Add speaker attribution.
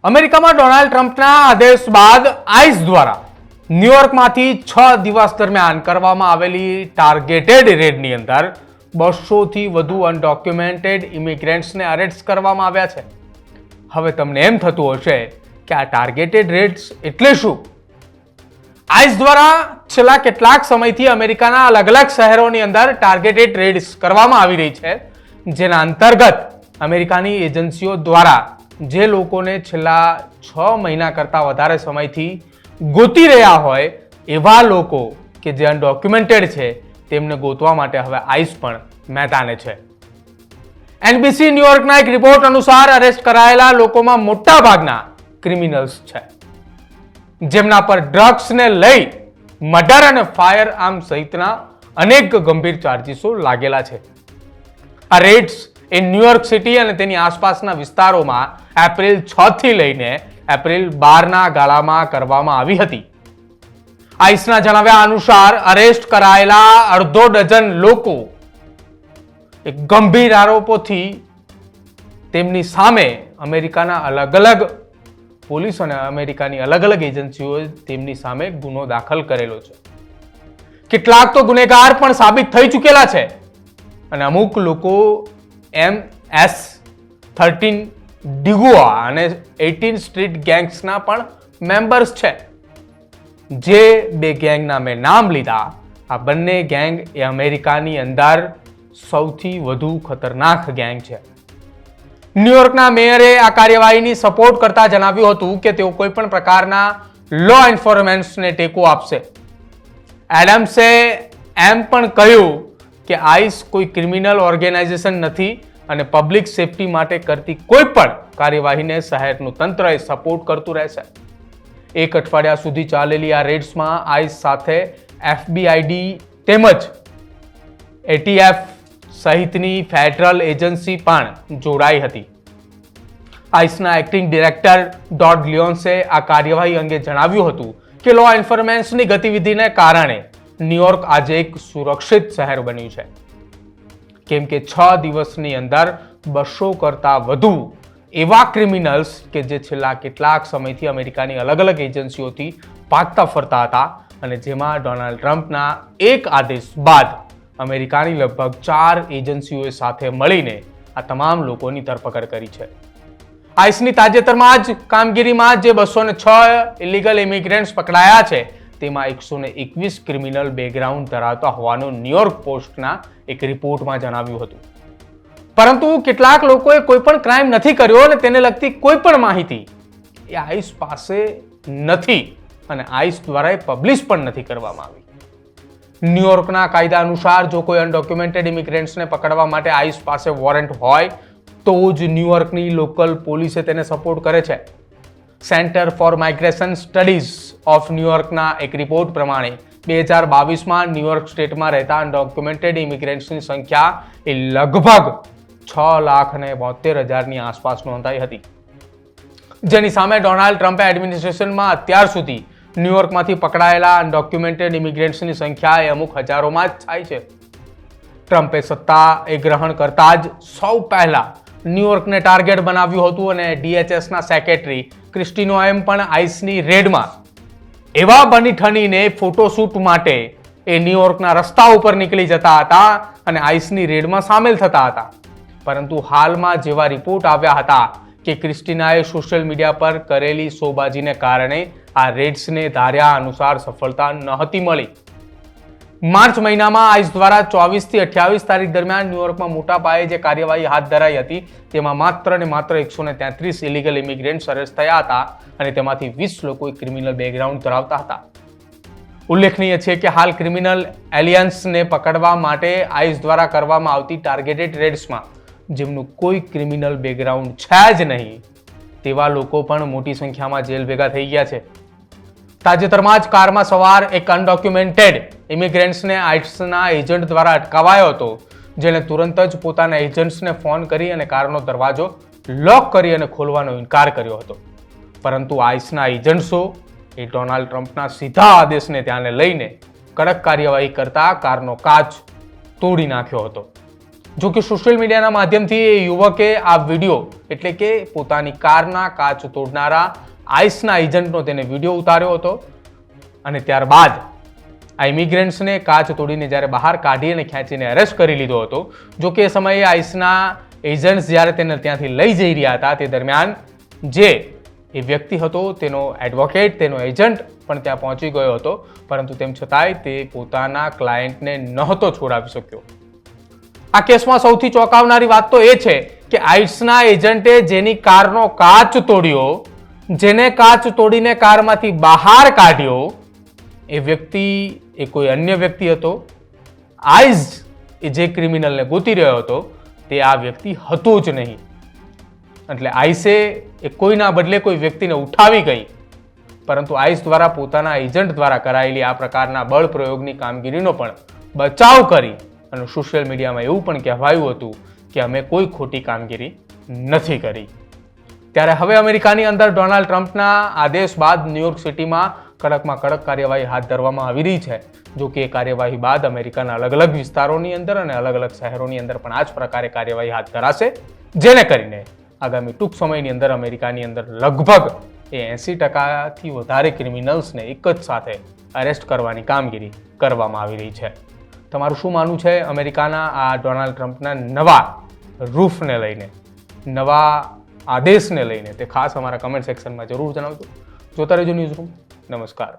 Speaker 1: અમેરિકામાં ડોનાલ્ડ ટ્રમ્પના આદેશ બાદ આઈસ દ્વારા ન્યુયોર્કમાંથી 6 દિવસ દરમિયાન કરવામાં આવેલી ટાર્ગેટેડ રેડની અંદર 200 થી વધુ અનડોક્યુમેન્ટેડ ઇમિગ્રન્ટ્સને અરેસ્ટ કરવામાં આવ્યા છે. હવે તમને એમ થતું હશે કે આ ટાર્ગેટેડ રેડ્સ એટલે શું? આઈસ દ્વારા છેલ્લા કેટલાક સમયથી અમેરિકાના અલગ અલગ શહેરોની અંદર ટાર્ગેટેડ રેડ્સ કરવામાં આવી રહી છે, જેના અંતર્ગત અમેરિકાની એજન્સીઓ દ્વારા જે લોકોને છેલ્લા 6 મહિના કરતાં વધારે સમયથી ગોતી રહ્યા હોય એવા લોકો કે જે અનડોક્યુમેન્ટેડ છે તેમને ગોતવા માટે હવે આઈસ પણ મેદાને છે. એનબીસી ન્યુયોર્કના એક રિપોર્ટ અનુસાર અરેસ્ટ કરાયેલા લોકોમાં મોટા ભાગના ક્રિમિનલ્સ છે, જેમના પર ડ્રગ્સને લઈ મર્ડર અને ફાયર આર્મ સહિતના અનેક ગંભીર ચાર્જીસો લાગેલા છે. આ રેડ્સ એ ન્યુયોર્ક સિટી અને તેની આસપાસના વિસ્તારોમાં એપ્રિલ 6 થી લઈને એપ્રિલ 12ના ગાળામાં કરવામાં આવી હતી. આઈસના જણાવ્યા અનુસાર અરેસ્ટ કરાયેલા અડધો ડઝન લોકો ગંભીર આરોપોથી તેમની સામે અમેરિકાના અલગ અલગ પોલીસ અને અમેરિકાની અલગ અલગ એજન્સીઓએ તેમની સામે ગુનો દાખલ કરેલો છે. કેટલાક તો ગુનેગાર પણ સાબિત થઈ ચૂકેલા છે અને અમુક લોકો MS-13 ડિગુઆ અને 18 સ્ટ્રીટ ગેંગ્સના પણ મેમ્બર્સ છે. જે બે ગેંગના મેં નામ લીધા, આ બંને ગેંગ એ અમેરિકાની અંદર સૌથી વધુ ખતરનાક ગેંગ છે. ન્યુયોર્કના મેયરે આ કાર્યવાહીની સપોર્ટ કરતા જણાવ્યું હતું કે તેઓ કોઈ પણ પ્રકારના લો એન્ફોર્સમેન્ટને ટેકો આપશે. એડમ્સે એમ પણ કહ્યું કે આઈસ કોઈ ક્રિમિનલ ઓર્ગેનાઇઝેશન નથી અને પબ્લિક સેફટી માટે કરતી કોઈ પણ કાર્યવાહીને શહેરનું તંત્ર સપોર્ટ કરતું રહેશે. 1 અઠવાડિયા સુધી ચાલેલી આ રેડ્સમાં આઈસ સાથે FBI તેમજ ATF સહિતની ફેડરલ એજન્સી પણ જોડાઈ હતી. આઈસના એક્ટિંગ ડિરેક્ટર ડોડ લિયોન્સે આ કાર્યવાહી અંગે જણાવ્યું હતું કે લો એન્ફોર્સમેન્ટની ગતિવિધિને કારણે ન્યુયોર્ક આજે એક સુરક્ષિત શહેર બન્યું છે, કેમ કે 6 દિવસની અંદર 200 કરતાં વધુ એવા ક્રિમિનલ્સ કે જે છેલ્લા કેટલાક સમયથી અમેરિકાની અલગ અલગ એજન્સીઓથી ભાગતા ફરતા હતા અને જેમાં ડોનાલ્ડ ટ્રમ્પના એક આદેશ બાદ અમેરિકાની લગભગ 4 એજન્સીઓએ સાથે મળીને આ તમામ લોકોની ધરપકડ કરી છે. આઈસની તાજેતરમાં જ કામગીરીમાં જે 206 ઇલીગલ ઇમિગ્રન્ટ્સ પકડાયા છે તેમાં 121 ક્રિમિનલ બેકગ્રાઉન્ડ ધરાવતા હોવાનું ન્યુયોર્ક પોસ્ટના એક રિપોર્ટમાં જણાવ્યું હતું. પરંતુ કેટલાક લોકોએ કોઈ પણ ક્રાઇમ નથી કર્યો અને તેને લગતી કોઈ પણ માહિતી એ આઈસ પાસે નથી અને આઈસ દ્વારા પબ્લિશ પણ નથી કરવામાં આવી. ન્યુયોર્કના કાયદા અનુસાર જો કોઈ અનડોક્યુમેન્ટેડ ઇમિગ્રન્ટ્સને પકડવા માટે આઈસ પાસે વોરંટ હોય તો જ ન્યુયોર્કની લોકલ પોલીસે તેને સપોર્ટ કરે છે. Center for Migration Studies of ન્યુયોર્કના એક રિપોર્ટ પ્રમાણે 2022માં ન્યુયોર્ક સ્ટેટમાં રહેતા અનડોક્યુમેન્ટેડ ઇમિગ્રન્ટ્સની સંખ્યા એ લગભગ 6,72,000ની આસપાસ નોંધાઈ હતી, જેની સામે ડોનાલ્ડ ટ્રમ્પે એડમિનિસ્ટ્રેશનમાં અત્યાર સુધી ન્યુયોર્કમાંથી પકડાયેલા અનડોક્યુમેન્ટેડ ઇમિગ્રન્ટ્સની સંખ્યા એ અમુક હજારોમાં જ થાય છે. ટ્રમ્પે સત્તા ગ્રહણ કરતા જ સૌ પહેલા ન્યુયોર્કને ટાર્ગેટ બનાવ્યું હતું અને DHSના સેક્રેટરી ક્રિસ્ટી નોએમ પણ આઈસની રેડમાં એવા બની ઠનીને ફોટોશૂટ માટે એ ન્યુયોર્કના રસ્તા ઉપર નીકળી જતા હતા અને આઈસની રેડમાં સામેલ થતા હતા. પરંતુ હાલમાં જેવા રિપોર્ટ આવ્યા હતા કે ક્રિસ્ટીનાએ સોશિયલ મીડિયા પર કરેલી શોબાજીને કારણે આ રેડ્સને ધાર્યા અનુસાર સફળતા નહોતી મળી. માર્ચ મહિનામાં આઈસ દ્વારા 24 થી 28 તારીખ દરમિયાન ન્યુયોર્કમાં મોટા પાયે જે કાર્યવાહી હાથ ધરાઈ હતી તેમાં માત્ર 133 ઇલીગલ ઇમિગ્રન્ટ્સ અરેસ્ટ થયા હતા અને તેમાંથી 20 લોકો ક્રિમિનલ બેકગ્રાઉન્ડ ધરાવતા હતા. ઉલ્લેખનીય છે કે હાલ ક્રિમિનલ એલિયન્સને પકડવા માટે આઈસ દ્વારા કરવામાં આવતી ટાર્ગેટેડ રેડ્સમાં જેમનું કોઈ ક્રિમિનલ બેકગ્રાઉન્ડ છે જ નહીં તેવા લોકો પણ મોટી સંખ્યામાં જેલ ભેગા થઈ ગયા છે. તાજેતરમાં જ કારમાં સવાર એક અનડોક્યુમેન્ટેડ ઇમિગ્રન્ટ્સને આઈસના એજન્ટ દ્વારા અટકાવાયો હતો, જેણે તુરંત જ પોતાના એજન્ટ્સને ફોન કરી અને કારનો દરવાજો લોક કરી અને ખોલવાનો ઇનકાર કર્યો હતો. પરંતુ આઈસના એજન્ટ્સો એ ડોનાલ્ડ ટ્રમ્પના સીધા આદેશને ધ્યાને લઈને કડક કાર્યવાહી કરતા કારનો કાચ તોડી નાખ્યો હતો. જો કે સોશિયલ મીડિયાના માધ્યમથી એ યુવકે આ વિડીયો એટલે કે પોતાની કારના કાચ તોડનારા આઈસના એજન્ટનો તેને વિડીયો ઉતાર્યો હતો અને ત્યારબાદ આ ઇમિગ્રન્ટ્સને કાચ તોડીને જ્યારે બહાર કાઢી અને ખેંચીને અરેસ્ટ કરી લીધો હતો. જો કે એ સમયે આઈસના એજન્ટ્સ જ્યારે તેને ત્યાંથી લઈ જઈ રહ્યા હતા તે દરમિયાન જે એ વ્યક્તિ હતો તેનો એડવોકેટ, તેનો એજન્ટ પણ ત્યાં પહોંચી ગયો હતો, પરંતુ તેમ છતાંય તે પોતાના ક્લાયન્ટને નહોતો છોડાવી શક્યો. આ કેસમાં સૌથી ચોંકાવનારી વાત તો એ છે કે આઈસના એજન્ટે જેની કારનો કાચ તોડ્યો, જેને કાચ તોડીને કારમાંથી બહાર કાઢ્યો, એ વ્યક્તિ એ કોઈ અન્ય વ્યક્તિ હતો. આઈસ એ જે ક્રિમિનલને ગોતી રહ્યો હતો તે આ વ્યક્તિ હતો જ નહીં. એટલે આઈસે એ કોઈના બદલે કોઈ વ્યક્તિને ઉઠાવી ગઈ, પરંતુ આઈસ દ્વારા પોતાના એજન્ટ દ્વારા કરાયેલી આ પ્રકારના બળ પ્રયોગની કામગીરીનો પણ બચાવ કરી અને સોશિયલ મીડિયામાં એવું પણ કહેવાયું હતું કે અમે કોઈ ખોટી કામગીરી નથી કરી. ત્યારે હવે અમેરિકાની અંદર ડોનાલ્ડ ટ્રમ્પના આદેશ બાદ ન્યુયોર્ક સિટીમાં કડકમાં કડક કાર્યવાહી હાથ ધરવામાં આવી રહી છે. જો કે એ કાર્યવાહી બાદ અમેરિકાના અલગ અલગ વિસ્તારોની અંદર અને અલગ અલગ શહેરોની અંદર પણ આ જ પ્રકારે કાર્યવાહી હાથ ધરાશે, જેને કરીને આગામી ટૂંક સમયની અંદર અમેરિકાની અંદર લગભગ એ 80%થી વધારે ક્રિમિનલ્સને એક જ સાથે અરેસ્ટ કરવાની કામગીરી કરવામાં આવી રહી છે. તમારું શું માનવું છે અમેરિકાના આ ડોનાલ્ડ ટ્રમ્પના નવા રૂફને લઈને, નવા આદેશને લઈને? તે ખાસ અમારા કમેન્ટ સેક્શનમાં જરૂર જણાવજો. જોતા રહેજો ન્યૂઝરૂમ. નમસ્કાર.